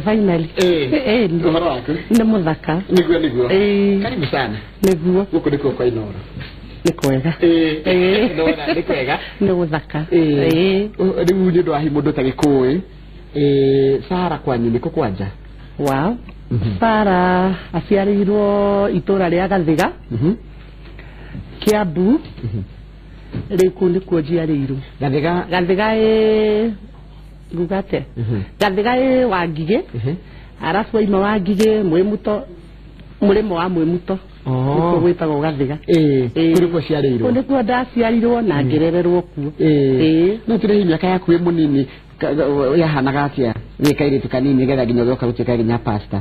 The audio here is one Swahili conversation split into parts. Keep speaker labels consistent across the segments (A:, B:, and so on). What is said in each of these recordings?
A: finally
B: uhoro waku
A: nĩ mũthaka
B: niguo karibu sana
A: niguo
B: guku nikuo kwa Inoro
A: nĩ kwega
B: ndona nĩ kwega
A: nĩ gũthaka
B: rĩu nĩ ndwahi mũndũ ta gĩkũĩ Sara kwanyu nĩ kũ kwanja
A: wow Sara aciarĩirwo itũra rĩa Gathiga Kiambu rĩu kũ nĩ kuo njiarĩirwo Gathiga ngugate Gathiga Wangigĩ arafu aima Wangigĩ Mwĩmuto mũrĩmo wa Mwĩmuto nĩkuo gwĩtagwo Gathiga
B: kũrĩkuo ciarĩirwo
A: nĩkuo ndaciarirwo na ngĩrererwo kuo
B: no tũrĩ mĩaka yaku ĩ mũnini yahanaga atĩa wĩ kairĩtu kanini getha nginya ũgĩoka gũtuĩka nginya pastor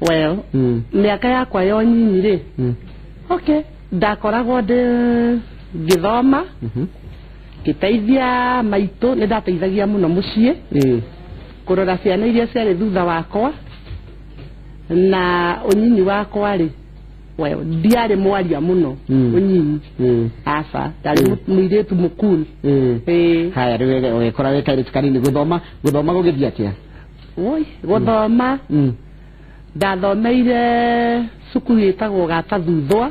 A: well mĩaka yakwa yo nyinyi rĩ okay ndakoragwo ngĩthoma ngĩteithia maitũ nĩ ndateithagia mũno mũciĩ kũrora ciana iria ciarĩ thutha wakwa na ũnyinyi wakwa rĩ well ndiarĩ mwaria mũno ũnyinyi aca ndarĩ mũirĩtu mũkuru
B: haya rĩu ũgĩkora wĩ kairĩtu kanini gũthoma gũgĩthiĩ atĩa
A: oi gũthoma ndathomeire cukuru ĩtagwo Gatathuthwa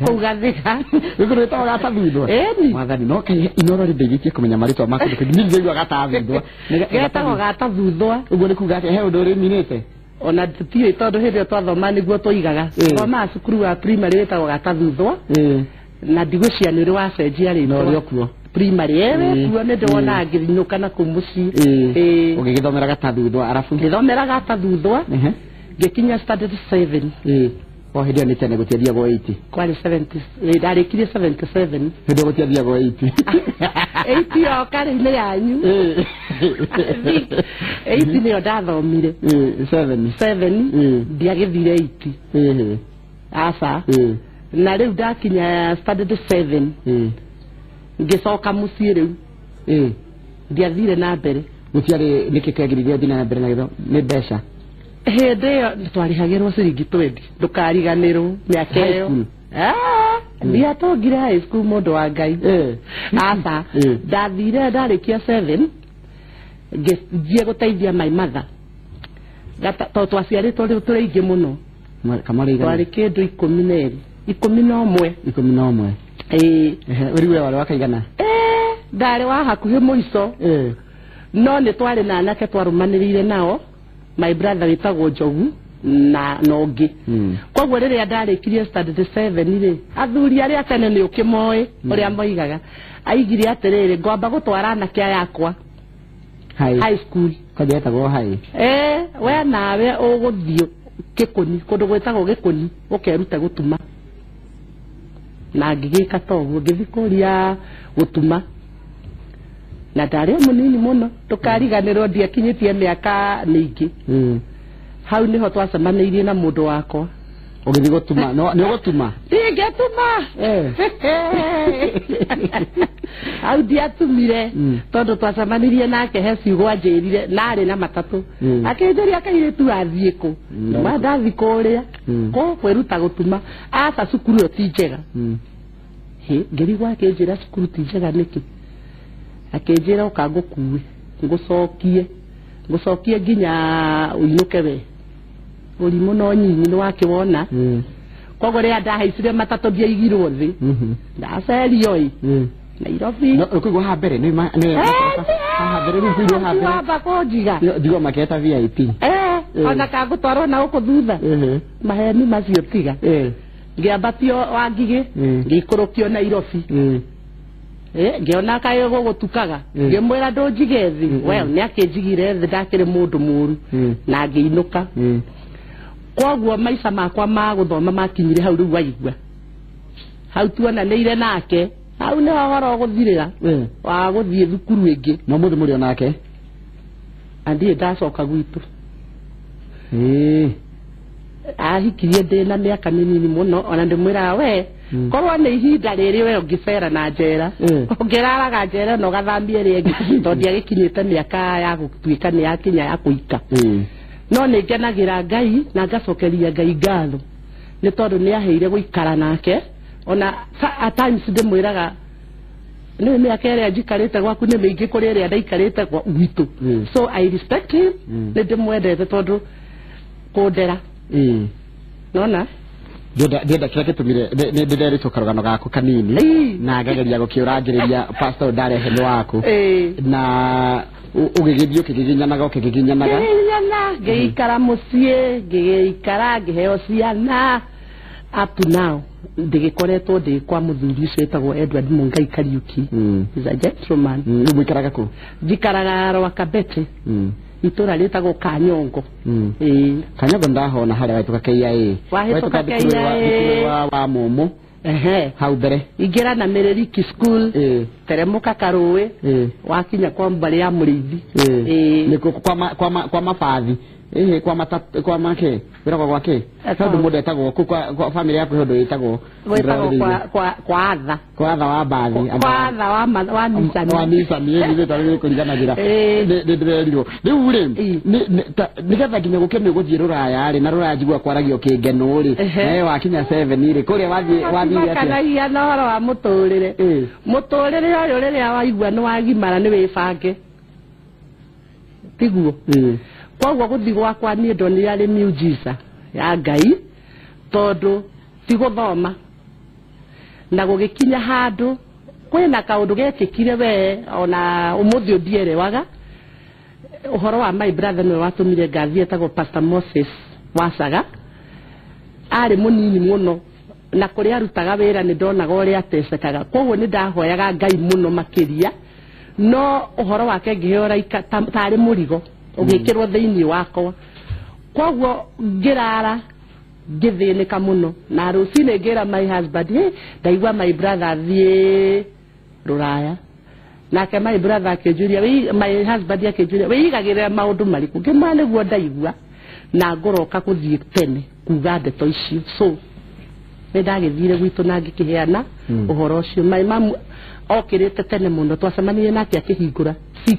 A: kũu Gathiga
B: gũkũ ĩtagwo Gatathuthwa mwathani no Inoro rĩndeithĩtie kũmenya marĩtwa maku nĩ njĩgua Gatathuthwa
A: getagwo Gatathuthwa
B: ũguo nĩ kuga atĩa he ũndũ ũrĩminĩte
A: ona tũtiĩ tondũ hĩndĩ ĩyo twathoma nĩguo tũigaga thoma cukuru wa primary ĩtagwo Gatathuthwa na ndigũcia nĩ ũrĩ wacenjia rĩtwa
B: kuo
A: primary kuo nĩ ndĩwona ngĩinũka na kũu mũciĩ
B: ũgĩgĩthomera Gatathuthwa arafu
A: ngĩthomera Gatathuthwa ngĩkinya standard 7
B: o hĩndĩ ĩyo nĩ tene gũtiathiagwo 80
A: kwarĩ 70 ndarĩkirie 77
B: hĩndĩ ĩyo gũtiathiagwo 80
A: 80 yo karĩ-inĩ yanyu 80 nĩyo ndathomire 7 ndiagĩthire 80 aca na rĩu ndakinya standard 7 ngĩcoka mũciĩ rĩu ndiathire na mbere
B: gũtiarĩ nĩkĩ kĩagĩrĩire ũthiĩ na mbere na gĩthomo nĩ mbeca
A: hĩndĩ ĩyo twarĩhagĩrwo ciringi 20 ndũkariganĩrwo mĩaka ĩyo ndiatongire high school mũndũ wa Ngai aca ndathire ndarĩkia 7 ngĩthiĩ gũteithia my mother tondũ twaciarĩtwo rĩu tũrĩ aingĩ mũno twarĩ kĩndũ 11
B: rĩu warĩ wa kaigana
A: ndarĩ wa hakuhĩ mũico no nĩ twarĩ na anake twarũmanĩrĩire nao my brother wĩtagwo Njogu na Nongĩ koguo rĩrĩa ndarĩkirie standard 7 rĩ athuri arĩa tene nĩ ũkĩmoĩ ũrĩa moigaga aigire atĩrĩrĩ ngwamba gũtwara anake yakwa high school
B: kaja etagwo high
A: we nawe ũgũthiĩ Gĩkũni kũndũ gwĩtagwo Gĩkũni ũkeruta gũtuma na ngĩgĩka toguo ngĩthiĩ kũria gũtuma na ndarĩ mũnini mũno tũkariganĩrwo ndiakinyĩtie mĩaka mĩingĩ hau nĩho twacemanĩirie na mũndũ wakwa
B: ũgĩthiĩ gũtuma nĩ ũgũtuma
A: ingĩtuma hau ndiatumire tondũ twacemanirie nake he ciugo anjĩrire narĩ na matatũ akĩnjĩria kairĩtu athiĩ kũ ma ndathi kũrĩa kwĩruta gũtuma aca cukuru ĩyo ti njega ngĩrigwo akĩnjĩra cukuru ti njega nĩkĩ akĩnjĩra ũka ngũkuĩ ngũcokie nginya ũinũke we ũrimũ no nyinyi nĩ wakĩwona koguo rĩrĩa ndahaicire matatũ ndiaigirwo thĩ ndacerio Nairobi
B: ũkũigua ha mbere haha mbere rĩu
A: wamba kũnjiga
B: ndigwo maketa VIP
A: ona kangũtwarwo na gũkũ thutha maheni macio tiga ngĩambatio Wangigĩ ngĩikũrũkio Nairobi ngĩona kaĩ gũgũtukaga ngĩmwĩra ndũnjige thĩ well nĩ akĩnjigire thĩ ndakĩrĩ mũndũ mũru na ngĩinũka koguo maica makwa ma gũthoma makinyire hau rĩu waigua hau tuonanĩire nake hau nĩ ũhoro gũthirĩra wa gũthiĩ thukuru ĩngĩ
B: no mũndũ mũrĩ onake
A: andiĩ ndacoka gwitũ ahikirie ndĩna mĩaka mĩnini mũno ona ndĩmwĩraga we korwo nĩ ihinda rĩrĩ we ũngĩcera na njera ũngĩraraga njera no gathambie rĩngĩ tondũ ndiagĩkinyĩte mĩaka ya gũtuĩka nĩ yakinya ya kũika no nĩ ngenagĩra Ngai na ngacokeria Ngai ngatho nĩ tondũ nĩ aheire gũikara nake ona at times ndĩmwĩraga no me akere njikarite gwaku ne meingi kuri ria ndaikarite gwitu so I respect him ne mwendete tondu kundera nona
B: ndenda kira gitumire ndirerito karugano gaku kanini na ngageria gukiurangiriria pastor ndarehe ni waku na ugigithio kigiginyanaga ngeikara mucie ngeikara ngiheo ciana up now ndigikoretwo ndi kwa muthuri ucio etagwo Edward Mungai Kariuki is a gentleman mwikaraga ku
A: njikaraga Rwakabete itura litagwo Kanyongo
B: Kanyongo ndahona haria waituka KIA
A: waituka KIA
B: wa Mumu hau mbere
A: ingira na Mereriki school teremuka Karuwe wakinya kwa mbali ya Murithi
B: niko kwa mafathi kwa make birako gwake tondu mundu etagwo kwa family yaku hundu etagwo
A: kwa atha
B: wa bathi
A: kwa atha wa
B: nisani ni tari kuligana gira ndirerirwo riu ri nigetha nginya gukene guthie ruraya ri na ruraya njigua kwaragio kingeno ri nawe wakinya 7 ri kuria wathie
A: kana iya no horo wa muturire uyu riria waigua ni wagimara ni wibange tiguo kwa guthi gwakwa ni ndoni yari miujiza ya Ngai tondu tiguthoma na gugikinya handu kwina kaundu gekikire we ona umuthi ndierewaga uhoro wa my brother no watumire ngathie tago Pastor Moses Wasaga ari munini muno na kuri arutaga wira ni ndonaga uri atesekaga koguo ni ndahoyaga Ngai muno makiria no uhoro wake ngihora tari murigo ugikirwo thiini wakwa koguo ngirara ngithinika muno na rucine ngira my husband ndaigua my brother thie ruraya nake my brother akejuria my husband akejuria igagire maundu mariku ngimane guo ndaigua na ngoroka kuthie tene kuga ndeto icio so ndagithire gwitu na ngikiheana uhoro ucio my mom okirite tene muno twacemanirie nake akihingura 6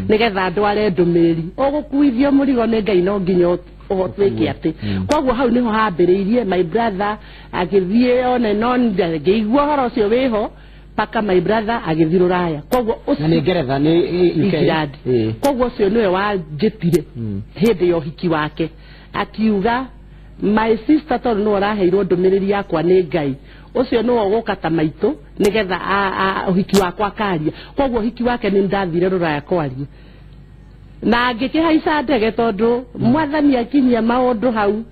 A: nigetha ndware ndumiri ugukuithio murigo ni Ngai no nginya uhotweke ati koguo hau niho hambiriirie my brother agithie one non ngeigua horo ucio wiho paka my brother agithie ruraya koguo
B: ucio ni ngeretha ni
A: UK koguo ucio niwe wanjitire hindi yo hiki wake akiuga my sister tondu no araheirwo ndumiriri yakwa ni Ngai ucio no gukata maitu nigetha uhiki wakwa karia koguo hiki wake ni ndathire ruraya kwaria na ngikihaica ndege tondu mwathani akinyia maundu hau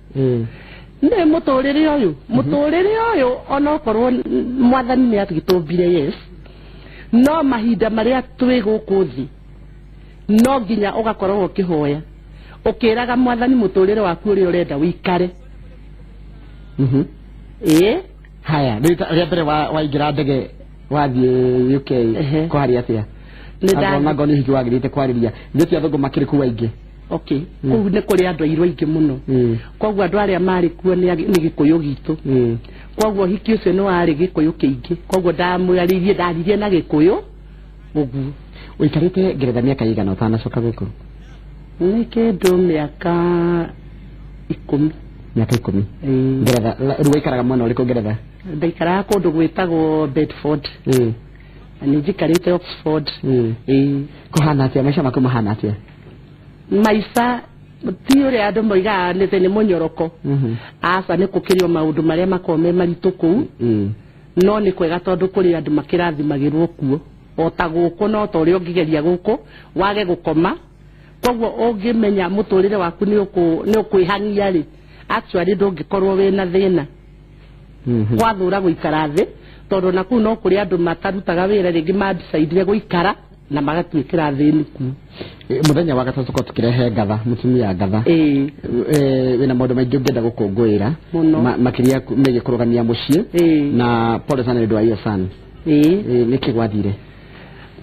A: ni muturire uyu onokorwo mwathani ni atugitumbire yes no mahinda maria twi guku thi no nginya ugakorwo ukihoya ukiraga mwathani muturire waku uri urenda wikare
B: haya ria mbere waingira ndege wathie UK kwaria atia nago ni hiki wagirite kwariria ndio athungu makiri kuwa ingi
A: okay ku ne kuri andu airwa ingi muno koguo andu aria mari kuo ni gikuyu gitu koguo hiki ucio no ari gikuyu kiingi koguo ndaririe na gikuyu ugu
B: uikarite ngeretha miaka igana utanacoka guku
A: ni kindu miaka 10
B: ngeretha ruikaraga mwana uriku ngeretha
A: ndaikaraga kundu gwitagwo Bedford ni njikarite Oxford
B: kuhana atia maisha maku mahana atia
A: maisha ti uria andu moiga ni munyoroko asa ni kukirio maundu maria makome maritu ku no ni kwega tondu kuri andu makirathimagirwo kuo ota guku no to uri ungigeria guku wage gukoma koguo ungimenya muturire waku ni ukwihania ri actually ndungikorwo wina thina kwathura guikara thi tondu naku no kuri andu matarutaga wira ringi madicaidire guikara na magatwikira thiniku
B: muthenya wa gatatu ko tukirehe ngatha mutumia ngatha wina maundu maingi ungenda gukungwira makiria mege kurugania mucii na pole sana ndu aiyo sana niki gwathire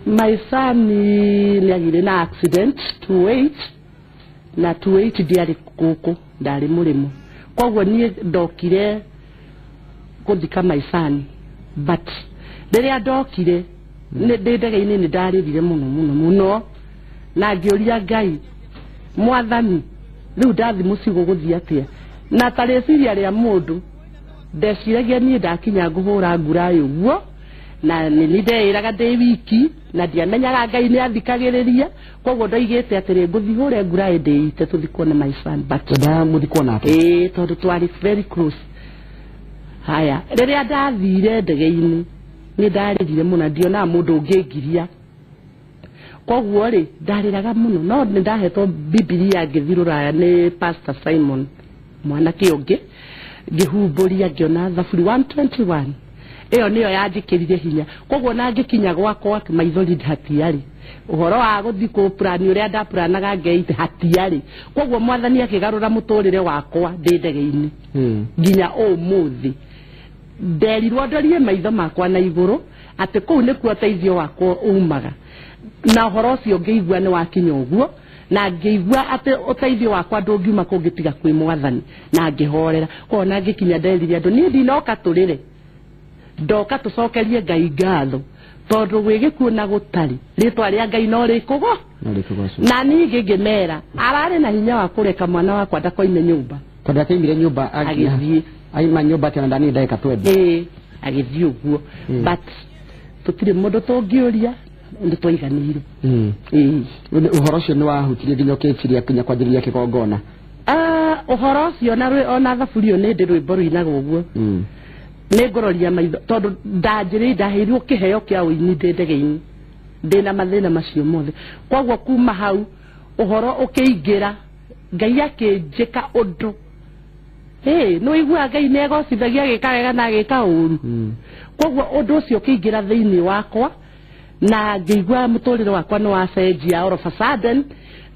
A: my son ni agire na accident 28 na 28 diari guku ndari murimu koguo nie ndokire kuthika my son but riria ndokire ndege-ini ni ndaririre muno na ngioria Ngai mwathani riu ndathi mucigo guthia atia na tariciria ria mundu ndeciragia nie ndakinya nguhura ngura uguo na nindiraga ndi wiki na ndiamenyaga Ngai ni athikagiriria koguo ndoigite atiri nguthi hure ngura ndite tuthikone my son but
B: da muthikona ati
A: tondu twari very close haya riria ndathire ndege-ini ni ndaririre muno ndiona mundu ungingiria koguo ri ndariraga muno no ni ndahetwo Biblia ngithirura ni Pastor Simon mwana kionge ngihumburia ngiona Thaburi 121 iyo niyo yanjikirire hinya koguo na ngikinya gwakwa maithori hatiari uhoro wa guthiko plan uria nda planaga ngeite hatiari koguo mwathani akigarura muturire wakwa ndi ndege-ini nginya umuthi nderirwo ndorie maitho makwa na iguru ati kuu ni kuo teithio wakwa umaga na uhoro ucio ngeigua ni wakinya uguo na ngeigua ati uteithio wakwa ndungiuma kungitiga kwi mwathani na ngihorera ko na ngikinya nderire andu ni ndinoka turire ndoka tucokerie Ngai ngatho tondu gwigikuo na gutari ritwa ria Ngai no rikugo na ni ngingimera arari na hinya wa kureka mwana wakwa ndakoime nyumba
B: tondu ateimire nyumba agithie aima nyumba tena ndani ndaika twende
A: agithie uguo but tutire mundu tungiuria ndi twiganire
B: uhoro ucio ni wahutirie nginya ukiciria kinya kwanjiriria kigongona
A: uhoro ucio na Thaburi ni ndi rwimbo ruinaga uguo ni ngororia maitho tondu ndaheirio kiheo kia uini ndi ndege-ini ndina mathina macio mothe koguo kuma hau uhoro ukiingira Ngai akinjika undu no igua Ngai ni egocithagia gika wega na gika uru koguo undu ucio ukiingira thiini wakwa na ngĩigua muturire wakwa ni wacenjia all of a sudden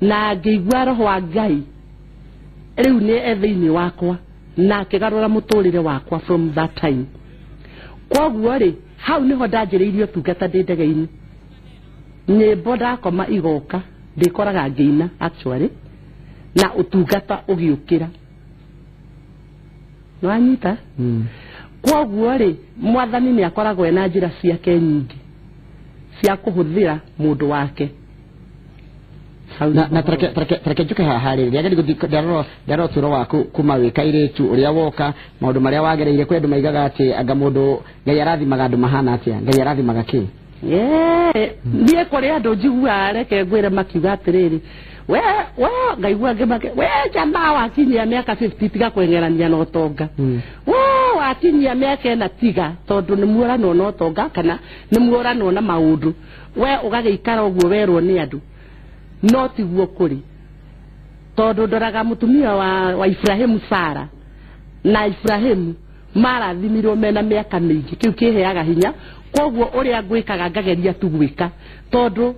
A: na ngĩigua roho wa Ngai riu ni ethiini wakwa na akigarura muturire wakwa from that time koguo ri hau niho ndanjiriirio tungata ndi ndege-ini nyimbo ndakoma igoka ndikoraga ngiina actually na utungata ugiukira nwanyita koguo ri mwathani ni akoragwo na njira ciake nyingi cia kuhuthira mundu wake
B: na tareke njuke haha rĩrĩ rĩagĩrĩ gũthiĩ ndarora ũtũũro waku kuma wĩ kairĩtu ũrĩa woka maũndũ marĩa wagereire kwĩ andũ maigaga atĩ anga mũndũ Ngai arathimaga andũ mahana atĩa Ngai arathimaga kĩ
A: niĩ kũrĩ andũ njiguaga reke ngwĩre makiuga atĩrĩrĩ we ngaigua ngĩmake we jamaa wakinyia mĩaka 50 tiga kweng'erania na ũtonga wakinyia mĩaka ĩna tiga tondũ nĩ muoranwo na ũtonga kana nĩ muoranwo na maũndũ we ũgagĩikara ũguo werwo nĩ andũ no tiguo kuri tondu ndoraga mutumia wa Ibrahimu Sara na Ibrahimu marathimirwo mena miaka mingi kiu kiheaga hinya koguo uria gwikaga ngageria tu gwika tondu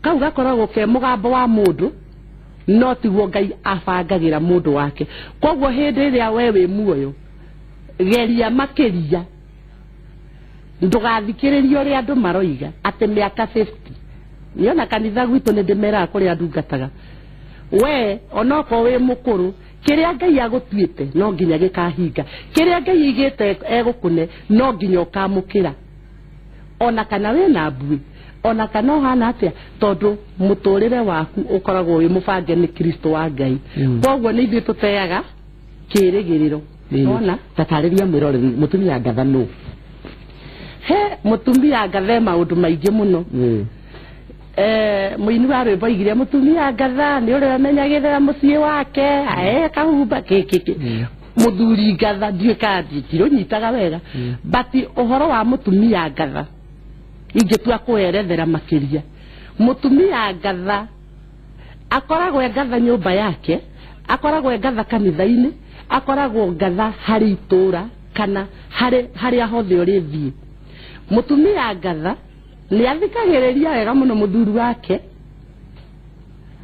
A: kau gakoragwo ke mugambo wa mundu no tiguo Ngai abangagira mundu wake koguo hindi iria we wi muoyo geria makiria ndugathikiriria uria andu maroiga ati miaka 50 niona kanitha gwitu ni ndimera kuri andu ngataga we onoko wi mukuru kiria Ngai agutuite no nginya gikahinga kiria Ngai igite egukune no nginya ukamukira ona kana we na mbui ona kana hana atia tondu muturire waku ukoragwo wi mubange ni Kristo wa Ngai koguo ni ithuĩ tuteaga kirigiriro ona
B: tatariria mwiroreri mutumia ngatha no
A: mutumia ngatha maundu maingi muno muini wa rwimbo igire mutumia ngatha ni uria amenyagithira mucii wake kahumba kiki muthuri ngatha ndiuka ndirunyitaga wega but uhoro wa mutumia ngatha ingitua kuerethera makiria mutumia ngatha akoragwo ngatha nyumba yake akoragwo ngatha kanitha-ini akoragwo ngatha hari itura kana hari ahothe uri thii mutumia ngatha ni athikagiriria wega muno muthuri wake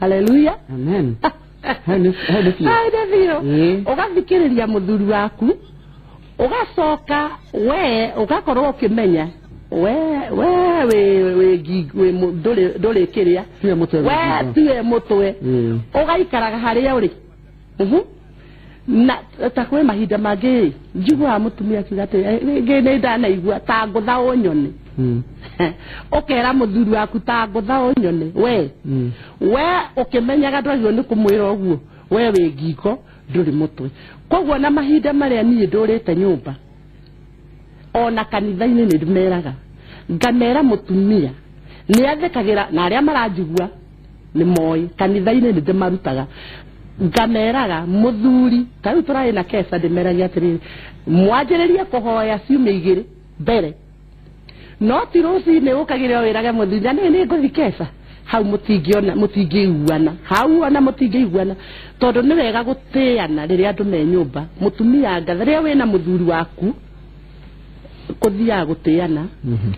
A: haleluya
B: amen
A: haleluya ugathikiriria muthuri waku ugacoka we ugakorwo ukimenya we nduri kiria we tiwe mutwe ugaikaraga haria uri na takwe mahinda mangi njigua mutumia kigate ngi ndanaigua ta ngutha unyone ukera muthuri waku ta ngutha unyone we ukimenyaga ndwagio ni kumwira uguo we wi ngiko nduri mutwe koguo na mahinda maria nie ndurite nyumba ona kanitha-ini ni ndimeraga ngamera mutumia ni athekagira na aria maranjigua ni moi kanitha-ini ni ndemarutaga ngameraga muthuri tariu turai na kesa ndimeragia atiri mwanjiriria kuhoya ciumia igiri mbere no ti ruci-ini ukagire wirage muthuri ni nguthi kesa hau mutingĩiguana hau ona mutingĩiguana tondu ni wega gutiana riria andu me nyumba mutumia ngatha riria wina muthuri waku kuthia gutiana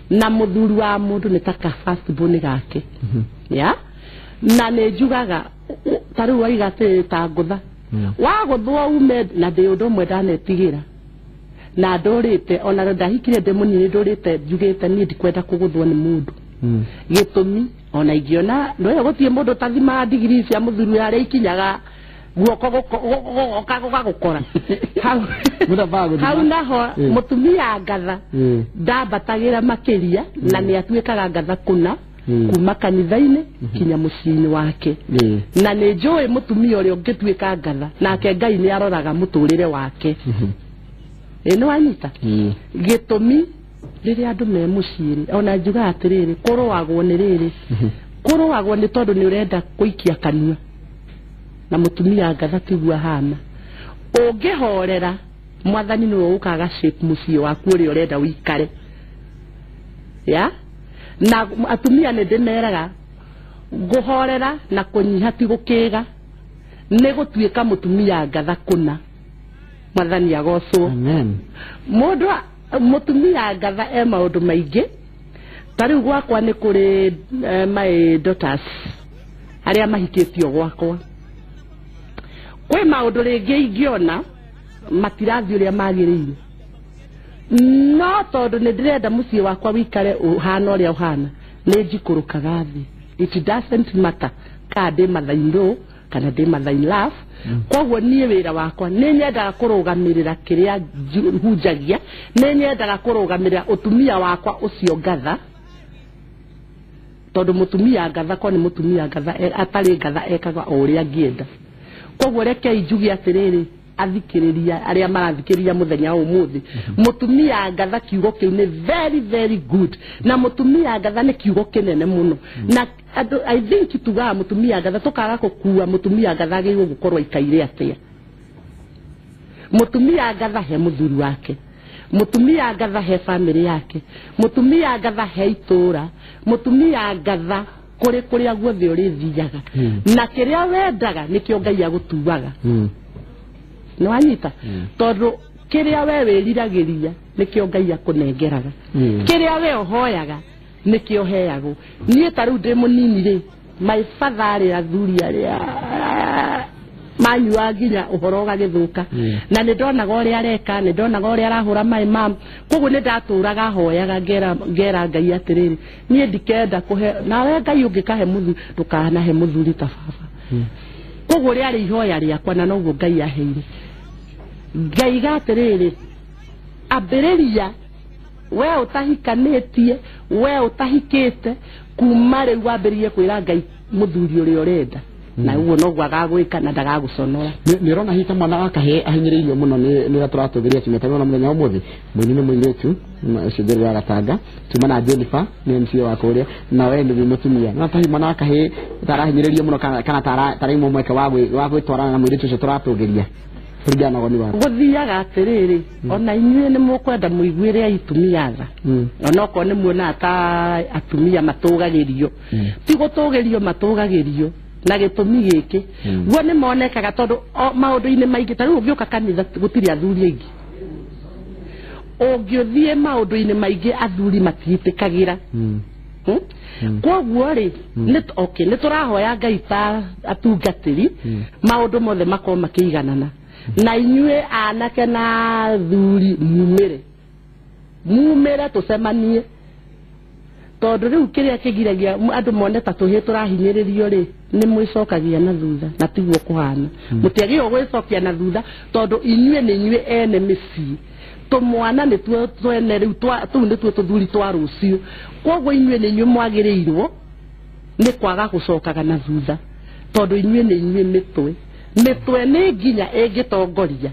A: na muthuri wa mundu ni ta first born gake ya na ne njugaga tariu waigate ta ngutha waguthwo ume na ndi undu mwe ndanetigira na ndorite ona ndahikire ndi munini ndorite njugite ni ndikwenda kuguthwo ni mundu gitumi ona ingiona ndoya gutie mundu tathima digiri cia muthuri aria ikinyaga guoko gukora hau naho mutumia ngatha ndambatagira makiria na ni atuikaga ngatha kuna kuma kanitha-ini kinya muciini wake na ni njui mutumia uria ungituika ngatha nake Ngai ni aroraga muturire wake ni wanyita gitumi riria andu me muciiri ona njuga atiriri kuruagwo ni riri kuruagwo ni tondu ni urenda kuikia kanua na mutumia ngatha tigua hana ungihorera mwathani ni ukaga shape mucii waku uria urenda wikare ya na atumia ni ndimeraga guhorera na kunyiha ti gukiga ni gutuika mutumia ngatha kuna mwathani agocwo
B: amen
A: mundu mutumia ngatha maundu maingi tariu gwakwa ni kuri my daughters aria mahikitio gwakwa kwi maundu ringi ingiona matirathi uria magiriire no tondu ni ndirenda mucii wakwa wikare uhana uria uhana ni njikurukaga thi it doesn't matter ka ndi mathaindu kana ndi mathain love koguo nie wira wakwa ni nyendaga kurugamirira kiria hunjagia ni nyendaga kurugamirira utumia wakwa ucio ngatha tondu mutumia ngatha ko ni mutumia ngatha atari ngatha ekaga uria ngienda koguo reke njugi atiriri athikiriria aria marathikiriria muthenya umuthi mutumia ngatha kiugo kiu ni very very good na mutumia ngatha ni kiugo kinene muno na I think tuga mutumia ngatha tukaga kukua mutumia ngatha agirwo gukorwo ikaire atia mutumia ngatha he muthuri wake mutumia ngatha he family yake mutumia ngatha he itura mutumia ngatha kuria guothe urithiaga na kiria wendaga nikio Ngai agutuaga ni wanyita tondu kiria we wiriragiria nikio Ngai akunengeraga kiria we uhoyaga nikio heago nie tariu ndi munini ri my father ari athuri aria manyua nginya uhoro gagithuka na ni ndonaga uria areka ni ndonaga uria arahura my mom koguo ni ndaturaga hoyaga ngera Ngai atiriri nie ndikenda kuhe nawe Ngai ungikahe muthu ndukana he muthuri ta baba koguo ri ari ihoya riakwa na noguo Ngai aheire Ngai gatiriri ambiriria we utahikanitie we utahikite kuma riu wambiririe kwira Ngai muthuri uria urenda na uguo noguo agagwika na ndagaguconora
B: ni rona hita mwana wakahe ahinyiririo muno ni raturatungiria kimetano na muthenya umuthi mwini muiretu cidiri ya gatanga tuma na Jennifer ni MC wa kuria na we ni mutumia na tahi mwana wakahe tarahinyiririo muno kana tara imwe mweke wa gwitwarana na muiretu ucio turatungiria kurigana goni wa
A: guthiaga atiriri ona inyue ni mukwenda muiguire aitumia tha ona ko ni muona ta atumia matugagirio ti gutugirio matugagirio na gitumi giki guo ni monekaga tondu maundu-ini maingi tariu ungiuka kanitha gutiri athuri aingi ungiuthie maundu-ini maingi athuri matitikagira koguo ri ni turahoya Ngai ta atungatiri maundu mothe makoo makiiganana na inyue anake na thuri mumire tucemanie tondu riu kiria kigiragia andu mone ta tuhi turahinyiririo ri ni mwicokagia na thutha na tiguo kuhana mutiagio gwicokia na thutha tondu inyue ni inyue ene micii tumwana ni tuo twene riu tu ni tuo tuthuri twa rucio koguo inyue ni inyue mwagirirwo ni kwaga gucokaga na thutha tondu inyue ni inyue mitwe ni nginya engitongoria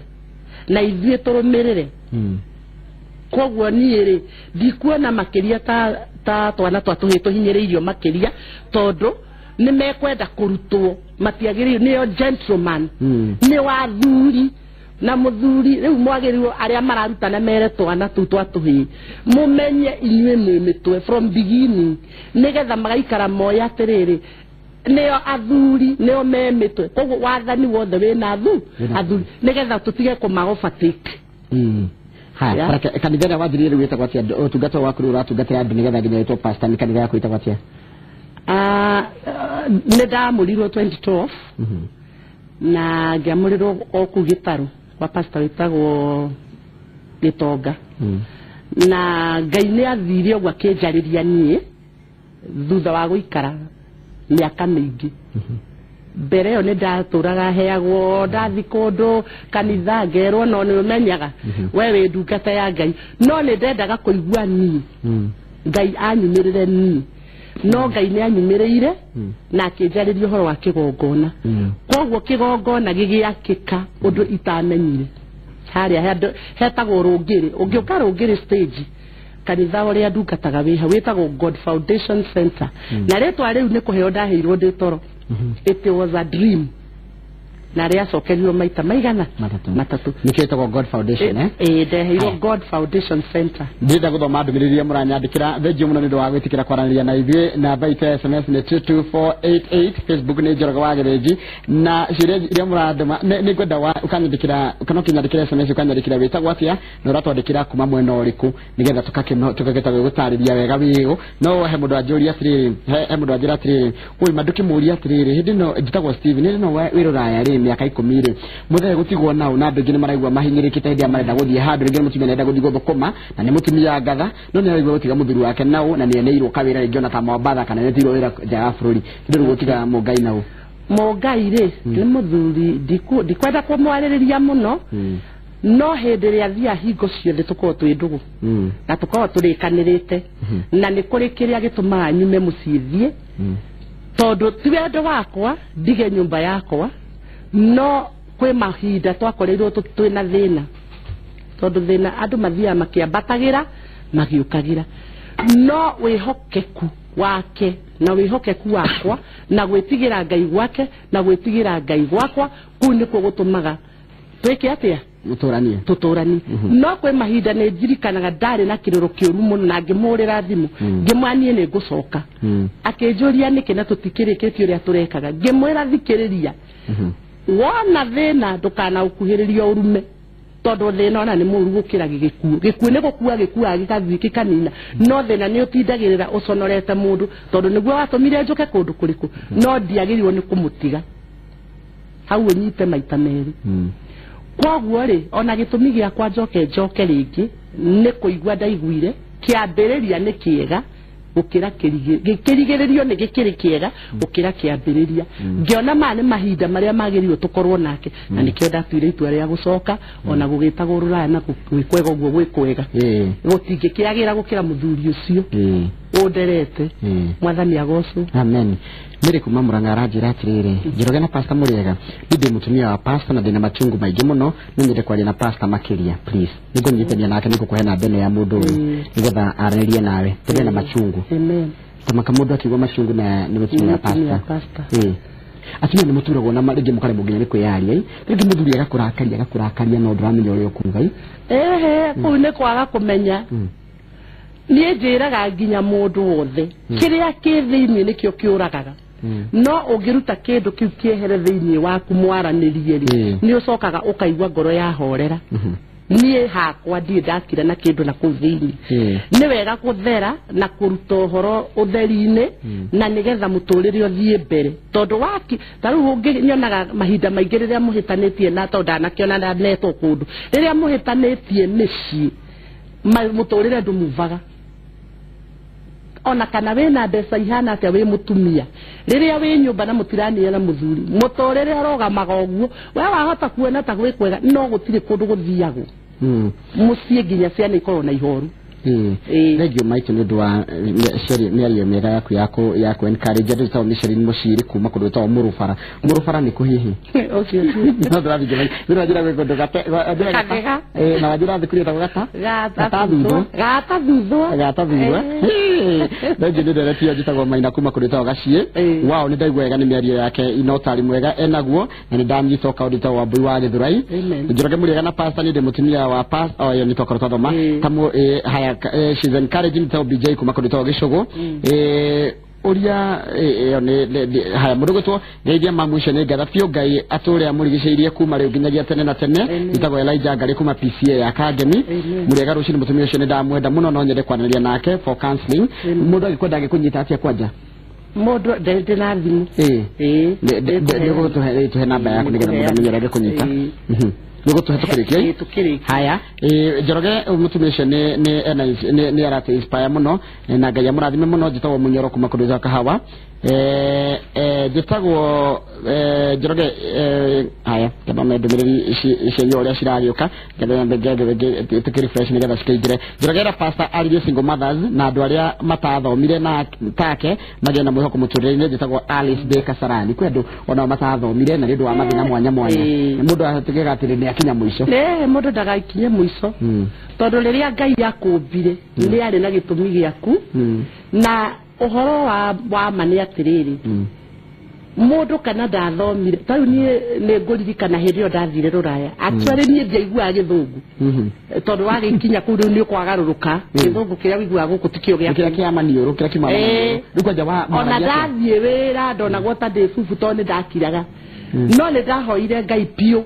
A: na ithuĩ turumirire koguo niĩ ri ndikuona makiria ta ta twana twatuhitwo hinyiriirio makiria tondu ni mekwenda kurutwo matiagiririo niyo gentleman ni wathuri na muthuri riu mwagirirwo aria mararutana mere twana tu twatuhi mumenye inywe ni mitwe from beginning nigetha magaikara moya atiriri niyo athuri niyo me mitwe koguo wathani wothe wina athuri nigetha tutige kumagofatake
B: ha kanitha wa thiri riu wetagwo atia utungata waku riu uratungata andu nigetha nginya witwo pastor ni kanitha yaku wetagwo atia
A: ne ndamurirwo 2012 na ngiamurirwo oku Gitaru kwa pastor witagwo Gitonga na Ngai ni athire ogwa kinjariria nie thutha wa guikara miaka mingi mbere yo ne ndaturaga heagwo ndathi kundu kanitha ngerwo no ni umenyaga wewe ndungata ya Ngai no ni ndendaga kuigua ni Ngai anyumirire ni no Ngai ni anyumireire na akinjariria horo wa kigongona koguo kigongona gigiakika undu itamenyire haria hetagwo rungiri ungiuka rungiri stage kanitha uria ndungataga wiha witagwo God Foundation Center na ritwa riu ni kuheo ndaheirwo ndi toro it was a dream na ria cokerio maita maigana matatu
B: niketagwo God Foundation
A: ndeheirwo God Foundation Center
B: ndida guthoma ndumiriria muranyandikira thengi muno nindu wa gwitikira kwaranĩria na ithuĩ na baita SMS ni 22488 Facebook ni Njoroge wa Gereji na ciria iria muraduma ni ngwenda wa ukanyandikira kana kinyandikira SMS ukanyandikira witagwo atia na uratwandikira kuma mwena ũrĩkũ nigetha tukageta gutarĩria wega wigo no he mundu anjũria atĩrĩrĩ he mundu anjũria atĩrĩrĩ ui manduki mũria atĩrĩrĩ hindi no njitagwo Steve ni no wiruraya ri miaka 10 ri muthe gutigwo nao na andu ngi ni maraigwa mahinyirikite ndia marenda guthie handu ringi mutumia nenda guthie guthukuma na ni mutumia ngatha no ni araigwa gutiga muthuri wake nao na ni neirwo kawira ringi ona ta Mombasa kana ni tiro wira ja bururi ndio gutiga Mungai nao
A: Mungai ri ni muthuri ndikwenda kumwaririria muno no hindi ria thia hingo ciothe tukorwo twi ndugu na tukorwo turikanirite na ni kuri kiria gituma nyume muciithie tondu ti wendo wakwa ndige nyumba yakwa no kwe mahinda twakoreirwo twina thina tondu thina andu mathia makiambatagira magiukagira no wihokeku wake na wihokeku wakwa na gwitigira Ngai gwake na gwitigira Ngai gwakwa kuu nikuo gutumaga twike atia tuturani no kwe mahinda ne njirikanaga ndari na kiroro kiuru muno na ngimurira thimu ngimwanie ni ngucoka akinjuria niki na tutikirikitio ria turekaga ngimwira thikiriria wona thina ndukana ukuhiriria urume tondu thina ona ni muru gukira gikuo ni gukua gikathi kikanina no thina ni utindagirira uconorete mundu tondu niguo watumire njuke kundu kuriku no ndiagirirwo ni kumutiga hau nyite maita meri kwaguo ri ona gitumi giakwa njoke ringi ni kuigua ndaiguire kiambiriria ni kiega gukira kirigiririo ni gikiri kiega gukira kiambiriria ngiona mane mahinda maria magirirwo tukorwo nake na nikio ndatuire itua ria gucoka ona gugitagwo ruraya na gwikwega uguo gwikwega gutingi kiagira gukira muthuri ucio underete mwathani agocwo
B: amen mire kuma Murang'a aranjira atiriri Njoroge na pastor Muriega ndi mutumia wa pastor na ndina machungu maingi muno nonyende kwaria na pastor makiria please nigo nyitania nake niko kuhena bene ya mundu nigetha aranirie nawe tene na machungu
A: amen
B: tamaka mundu akigwa machungu na ni mutumia wa pastor atumia ni muturagwo na maringi mukare muginya ni kwiyaria ringi muthuri agakurakaria no ndramenya uri okuga
A: kuu ni kwaga kumenya nie njiraga nginya mundu wothe kiria kithiini nikio kiuragaga no ungiruta kindu kiu kiehere thiini waku mwaranirie ri ni ucokaga ukaigwa ngoro ya horera nie hakwa ndie ndakira na kindu na kuu thiini ni wega guthera na kuruta uhoro utheri-ini na nigetha muturire uthie mbere tondu waki taru nyonaga mahinda maingi riria muhitanitie na tondu anakiona na neto kundu riria muhitanitie micii muturire ndumuvaga ona kana wena mbeca ihana atia wi mutumia riria wi nyumba na mutirania na muthuri mutorere arogamaga uguo we wahota kuona ta gwikwega no gutire kundu guthiago mucie nginya ciana ikorwo na ihoru
B: Regio maito nĩ ũndũ wa mĩario mĩega yaku encourage andũ ta Michelin Muciri kuma kũndũ ta Mũrũbara nĩ kũ hihi no ndĩrathiĩ nĩ njĩra gwĩ kũndũ na wajĩra thukuru ĩtagwo Gatathutho Regio nĩ nderetio njĩtagwo Maina kuma kũndũ ta Gaciĩ wao nĩ ndaigua wega nĩ mĩario yake ina ũtari mwega enaguo na nĩ ndanyita ũkaũndũ ta Wambui wa Gĩthũrai Njoroge mũrĩega na pastor nĩ ndĩ mũtumia wa pastor nĩ twakorwo twathoma tamu haya she's encouraging to BJ kuma kũndũ ta Gĩcũgũ uria haya mũrũgũtwo ngeithia mamuicio nĩ ngatha biũ Ngai atũrĩa mũrigicĩirie kuma rĩu nginyagia tene na tene itagwo Elijah Ngari kuma PCA ya Kangemi mũrĩega rũciinĩ mũtumia ũcio nĩ ndamwenda mũno no nyende kwaranĩria nake for counseling mũndũ agĩkwenda agĩkũnyita atĩa kwanja
A: mũndũ ndĩna thimũ
B: tuhe namba yaku nĩgetha mũndũ amenyere agĩkũnyita Nugo tukirikia haya Njoroge mutumia ũcio nĩ arate inspire muno na Ngai amũrathime muno njĩtagwo Mũnyoro kuma kũndũ za Kahawa njĩtagwo Njoroge haya kama ndũmĩrĩri icio ũrĩa cirarĩũka tukiri fresh nĩgetha cikaingĩre Njoroge era pastor aririe single mothers na andũ arĩa matathomire na take magĩe na mwĩhoko mũtũrĩre-inĩ njĩtagwo Alice de Kasarani kwĩ andũ ona matathomire na nĩ ũndũ wa mathĩna mwanya mũndũ ahatũkĩga atĩrĩ akinya mũico
A: mũndũ ndagaikinye mũico tondũ rĩrĩa Ngai yakũmbire nĩ arĩ na gĩtũmi gĩaku na ũhoro wa ma nĩ atĩrĩrĩ mũndũ kana ndathomire tarĩu niĩ nĩ ngũririkana hĩndĩ ĩyo ndathire Rũraya actually niĩ ndiaiguaga Gĩthũngũ tondũ wagĩkinya kũu rĩu nĩ ũkwagarũrũka Gĩthũngũ kĩrĩa wĩiguaga gũkũ tikĩo
B: kĩrĩa kĩa maniũrũ kĩrĩa kiuma
A: ona ndathiĩ wĩra ndonagwo ta ndĩ bubu tondũ nĩ ndakiraga no nĩ ndahoire Ngai piũ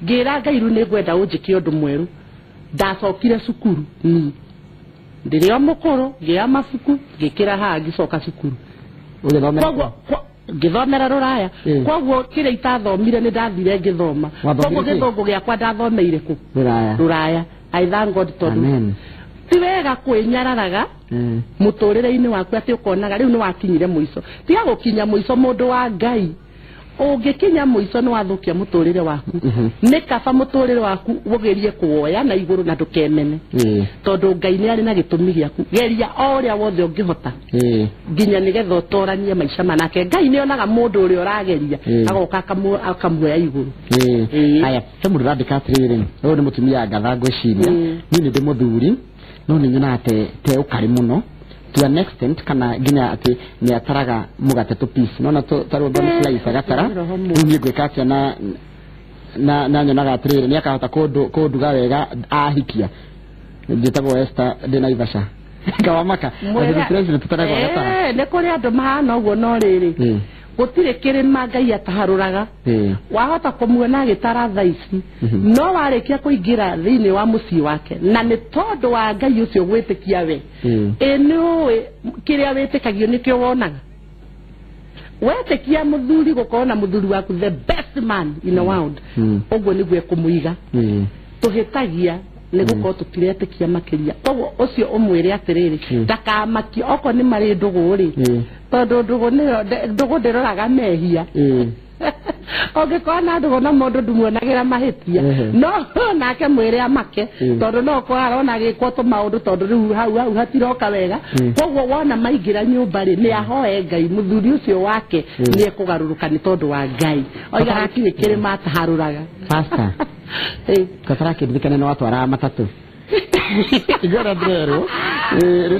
A: ngĩra Ngai rĩu nĩ ngwenda ũnjĩke ũndũ mwerũ ndacokire cukuru ndĩrĩ o mũkũrũ ngĩoya mabuku ngĩkĩra haha ngĩcoka cukuru ngĩthomera Rũraya koguo kĩrĩa itathomire nĩ ndathire ngĩthoma koguo Gĩthũngũ gĩakwa ndathomeire kũ Rũraya I thank God tondũ ti wega kwĩnyararaga mũtũrĩre-inĩ waku atĩ ũkonaga rĩu nĩ wakinyire mũico tiga gũkinya mũico mũndũ wa Ngai ũngĩkinya mũico nĩ wathũkia mũtũrĩre waku nĩ kaba mũtũrĩre waku ũgerie kuoya na igũrũ na ndũkemene tondũ Ngai nĩ arĩ na gĩtũmi gĩaku geria o ũrĩa wothe ũngĩhota nginya nĩgetha ũtũranie maica manake Ngai nĩ onaga mũndũ ũrĩa ũrageria agoka akamuoya igũrũ
B: haya he mũndũ ũrandĩka atĩrĩrĩ ũyũ nĩ mũtumia Ngatha ngwĩciria niĩ nĩ ndĩ mũthuri no nĩ nyonaga te ũkari mũno to an extent kana nginya ati ni ataraga mugate to piece nona tarwo bam slice agatara ni gwika atia na nyonaga atirire ni akahota kunduga wega ahikia njitagwo Esther de Naivasha kawamaka president tutaraga agatara
A: ne kuri andu mahana uguo no riri gutire kirima Ngai ataharuraga wahota kumuona gitara thaici no warĩkia kũingĩra thĩinĩ wa mũciĩ wake na nĩ tondũ wa Ngai ũcio gwĩtĩkia we nĩũĩ kĩrĩa wĩtĩkagio nĩkĩo wonaga wetĩkia mũthuri gũkorwo na mũthuri waku the best man in the world ũguo nĩguo ekũmũiga tũhĩtagia nĩ gũkorwo tũtiretĩkia makĩria koguo ũcio ũmwĩre atĩrĩrĩ ndakamaki okorwo nĩ marĩ ndũgũ rĩ tondũ ndũgũ ndĩroraga mehia ũngĩkorwo na ndũgũ na mũndũ ndumuonagĩra mahĩtia no nake mwĩre amake tondũ no ũkorwo arona gĩkwo tũmaũndũ tondũ rĩu hau hatiroka wega koguo wona maingĩra nyũmba rĩ nĩ ahoe Ngai mũthuri ũcio wake nĩ ekũgarũrũka nĩ tondũ wa Ngai oigaga kĩrĩ kĩrĩma ataharũraga
B: pastor katara kĩririkane no atwara matatũ igora ndero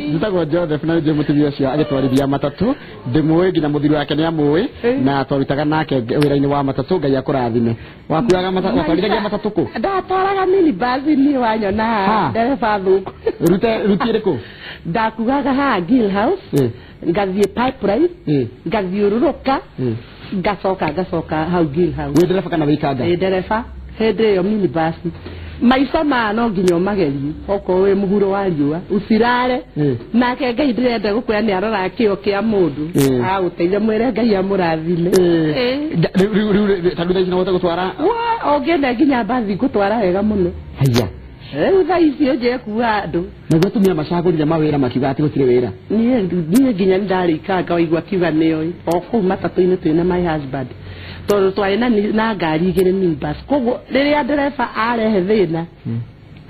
B: nditagwo Joseph na nje mutumia ũcio agĩtwarithia matatũ ndĩmũĩ nginya mũthuri wake nĩ amũĩ na twarutaga nake wĩra-inĩ wa matatũ Ngai akũrathime wakuaga matatũ watwarithagia matatũ kũ
A: ndatwaraga minibus niĩ wanyona ndereba thũku
B: ruti ĩrĩkũ
A: ndakuaga haha Gill House ngathiĩ Pipeline ngathiũrũrũka ngacoka hau Gill House
B: wĩ ndereba kana wĩikanga
A: ndereba hĩndĩ ĩyo minibus maisha ma no nginya magerie okorwo wĩ mũhuro wa riũa ucirare nake Ngai ndĩrenda gũkwĩra nĩ arora kĩo kĩa mũndũ agũteithia mwĩre Ngai amũrathime
B: tondũ thaici no ũhote gũtwara
A: ũngĩenda nginya mbathi ngũtwara wega mũno
B: haiya
A: rĩu thaa icio njekuua andũ
B: naguo atumia macagũrire mawĩra makiuga atĩ gũtirĩ wĩra
A: niĩ nginya nĩndarĩikanga waigua kiuga nĩoĩ o kũu matatũ-inĩ twĩna my husband tondũ twarĩ na ngari igĩrĩ minibus koguo rĩrĩa ndereba arehe thĩna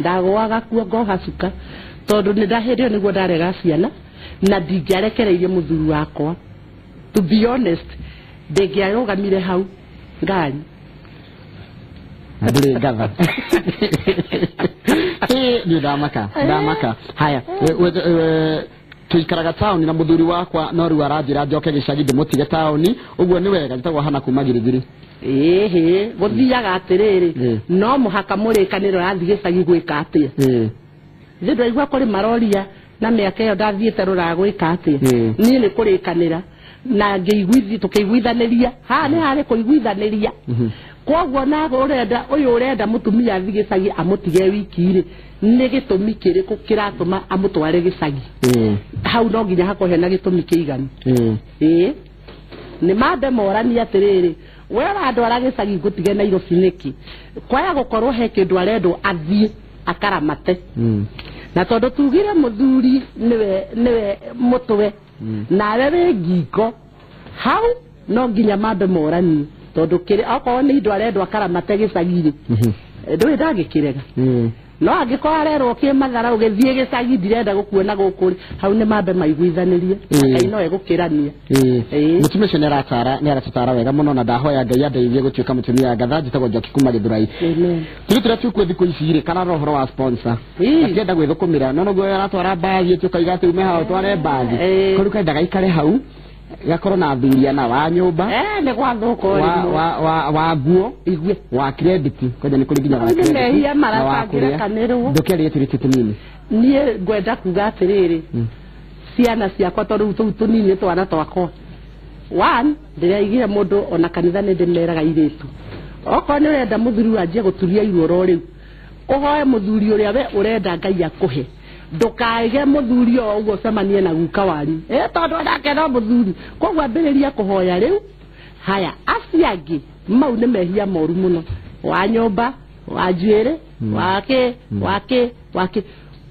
A: ndagwaga kuo ngohacuka tondu ni ndahirio niguo ndarega ciana na ndingiarekereirie muthuri wakwa. To be honest, ndingiarugamire hau ngari
B: ndire gatha ni ndamaka haya tuikaraga tauni na muthuri wakwa no riu aranjira njoke gicagi ndimutige tauni uguo ni wega gitagwa hana kuma girigiri
A: guthiaga atiriri no muhaka murikaniro rathi gicagi gwika atia ndio igwa kuri maroria na miaka iyo ndathiete rura gwika atia ni ni kurikanira na ngeiguithi tukiguithaniria ha ni hari kuiguithaniria kwoguo na urenda uyu urenda mutumia athi gicagi amutige wiki ri ni gitumi kiriku kiratuma amutware gicagi hau no nginya hakohe na gitumi kiigani ni mande morani atiriri we andwara gicagi gutige na Nairobi niki kwaya gukorwo he kindu arendo athie akaramate na tondu tugire muthuri niwe mutwe na wewe ngingo hau no nginya mande morani tondu kiri akorwo ni indo arendo akaramate gicagi ndui ndangikirega no angikora arerwo kimathara ugithie gicagi ndirenda gukuona gukuri hau ni mambe maiguithanirie ngai no egukirania
B: mutumia cio ni aratutara wega muno na ndahoya ngai andeithie gutuika mutumia gatha njitagwo Njoki kuma Githurai turi tukwe thiku ici ri kana rohoro wa sponsor akienda gwithukumira no guo aratwara bathi tukaiga ati ume hao tware bathi kuri kaenda gaikare hau gakoro na thuria na wa nyumba
A: ni gwa thoko
B: wa guo igwe wa credit kwenda ni kuri ginya wa credit
A: mehia maratangira kanirwo
B: ndukeri yetirite tunini
A: nie ngwenda kuga atiriri ciana ciakwa tondu tunini twana twakwa one ndiraigire mundu ona kanitha ni ndimeraga iritu oko ni urenda muthuri wanjie guturia iruoro riu uhoe muthuri uria we urenda ngai akuhe ndukaige muthuri o ugo cemanie na guka wari tondu ndake no muthuri kogwa mbiriria kuhoya riu haya aciangi mau ni mehia moru muno wa nyumba wa njwire wake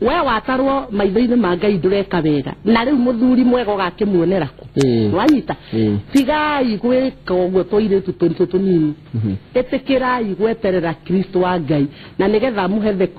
A: we watarwo maitho-ini ma Ngai ndureka wega na riu muthuri mwega ugakimuonera ku wanyita tigai gwika uguo twairitu tuntu tunini itikirai gweterera Kristo wa Ngai na nigetha muhethe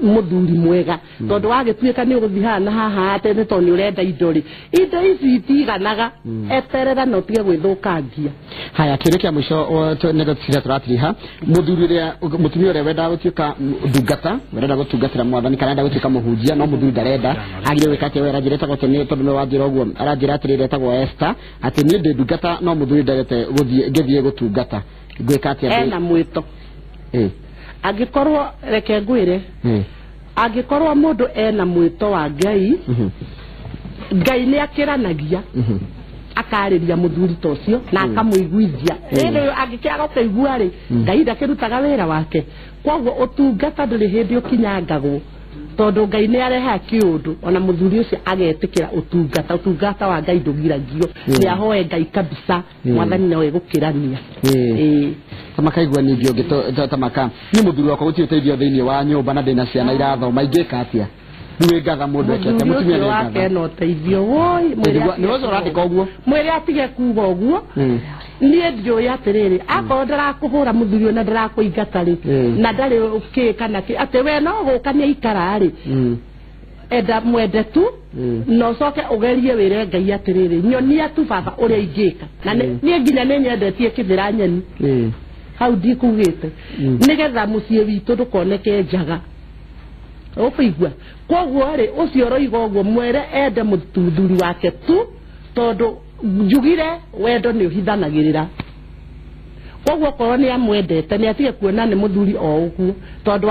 A: muthuri mwega tondu wagituika ni uguthi hana haha ate ni toni urenda indo ici itiganaga eterera no tige gwithukangia
B: haya kirekia mwisho nego tsira turatiriha muthuri uria mutumia uria wenda gutuika ndungata wenda gutungatira mwathani kana wenda gutuika muhunjia no muthuri ndarenda agire wikate wera njireta gotene tondu no wanjira uguo aranjira atirire tagwo Esther ati ni ndi ndungata no muthuri ndarete guthie gutungata gwikate
A: ena mwito agikorwo reke ngwire agikorwo mundu ena mwito wa Ngai Ngai ni akiranagia akariria muthuri tocio na akamuiguithia ero agikiaga kuigua ri Ngai ndakirutaga wira wake kwoguo utungata nduri hindi ukinyangagwo tondu Ngai ni areha kiundu ona muthuri ucio agetikira utungata wa Ngai ndugiragio ni ahoe Ngai kabisa mwathani no egukirania
B: tamakaigua ni ngio tamaka ni muthuri wako gutiteithio thiini wa nyumba na ndina ciana irathoma ingika atia niwe gatha mundu ekete mutumia ni gatha
A: no teithio woi
B: ni wozo radika uguo
A: mwiri atige kuga uguo nie ndio yatiriri ako ndarakuhura muthuri ona ndarakuingata ri na ndari ukika na ati we no gukania ikara ri enda mwende tu no coke ugerie wire Ngai atiriri nyonia tu baba uria ingika na nie nginya ni nyendetie kithira nyeni hau ndikugite nigetha mucie witu ndukoneke njaga ukaigua kwoguo ri ucio roiga uguo mwere ende muthuri wake tu tondu njugire wendo ni uhithanagirira kwoguo korwo ni amwendete ni atige kuona ni muthuri o uguo tondu